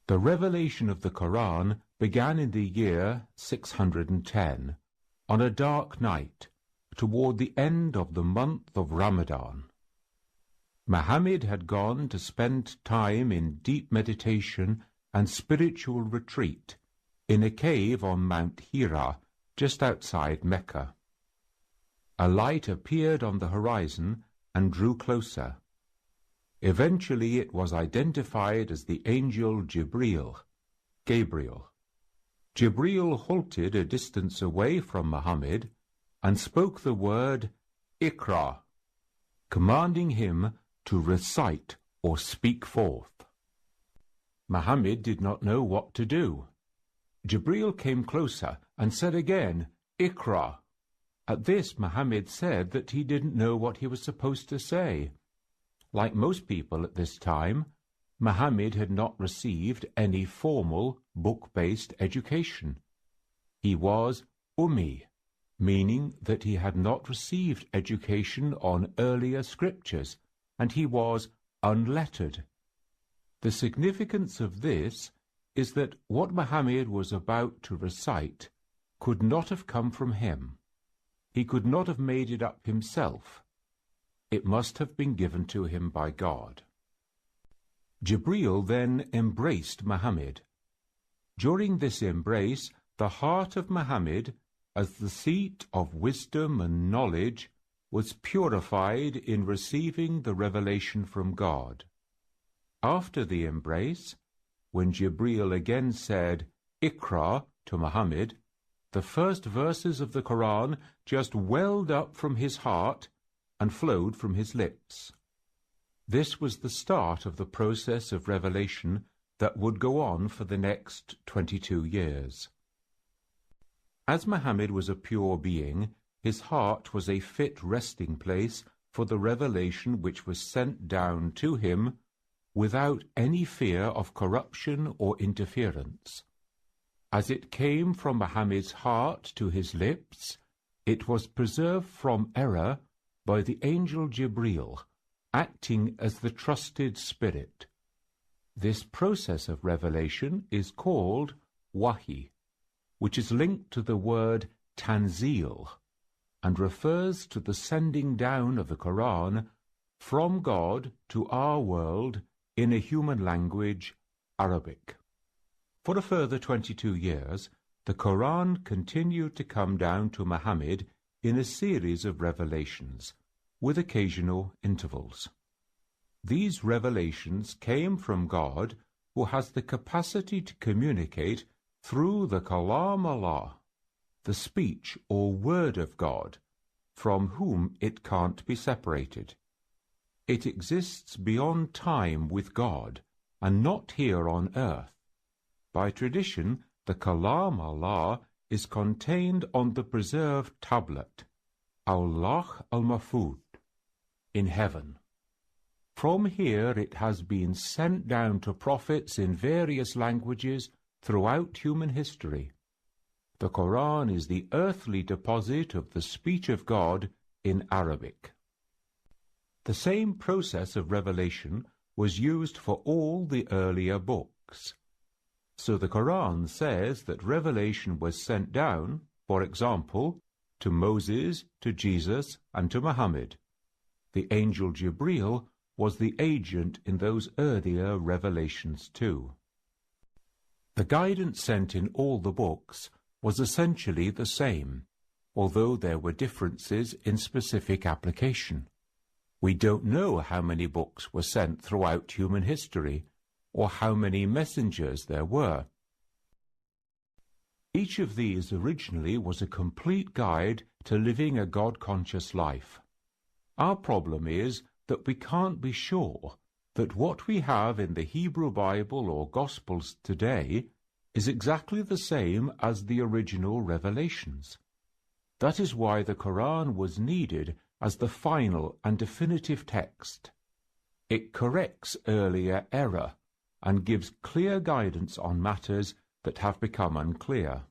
The revelation of the Qur'an began in the year 610, on a dark night, toward the end of the month of Ramadan. Muhammad had gone to spend time in deep meditation and spiritual retreat in a cave on Mount Hira, just outside Mecca. A light appeared on the horizon and drew closer. Eventually it was identified as the Angel Jibril, Gabriel. Jibril halted a distance away from Muhammad and spoke the word iqra, commanding him to recite or speak forth. Muhammad did not know what to do. Jibril came closer and said again, iqra. At this, Muhammad said that he didn't know what he was supposed to say. Like most people at this time, Muhammad had not received any formal, book-based education. He was ummi, meaning that he had not received education on earlier scriptures, and he was unlettered. The significance of this is that what Muhammad was about to recite could not have come from him. He could not have made it up himself. It must have been given to him by God. Jibril then embraced Muhammad. During this embrace, the heart of Muhammad, as the seat of wisdom and knowledge, was purified in receiving the revelation from God. After the embrace, when Jibril again said, iqra, to Muhammad, the first verses of the Qur'an just welled up from his heart and flowed from his lips. This was the start of the process of revelation that would go on for the next 22 years. As Muhammad was a pure being, his heart was a fit resting place for the revelation which was sent down to him without any fear of corruption or interference. As it came from Muhammad's heart to his lips, it was preserved from error by the Angel Jibril, acting as the trusted spirit. This process of revelation is called wahi, which is linked to the word tanzil, and refers to the sending down of the Qur'an from God to our world in a human language, Arabic. For a further 22 years, the Qur'an continued to come down to Muhammad in a series of revelations, with occasional intervals. These revelations came from God, who has the capacity to communicate through the Kalam Allah, the speech or word of God, from whom it can't be separated. It exists beyond time with God, and not here on earth. By tradition, the Kalam Allah is contained on the preserved tablet, al-Lawh al-Mahfuz, in heaven. From here it has been sent down to prophets in various languages throughout human history. The Qur'an is the earthly deposit of the speech of God in Arabic. The same process of revelation was used for all the earlier books. So the Qur'an says that revelation was sent down, for example, to Moses, to Jesus, and to Muhammad. The Angel Jibril was the agent in those earlier revelations too. The guidance sent in all the books was essentially the same, although there were differences in specific application. We don't know how many books were sent throughout human history, or how many messengers there were. Each of these originally was a complete guide to living a God-conscious life. Our problem is that we can't be sure that what we have in the Hebrew Bible or Gospels today is exactly the same as the original revelations. That is why the Qur'an was needed as the final and definitive text. It corrects earlier error and gives clear guidance on matters that have become unclear.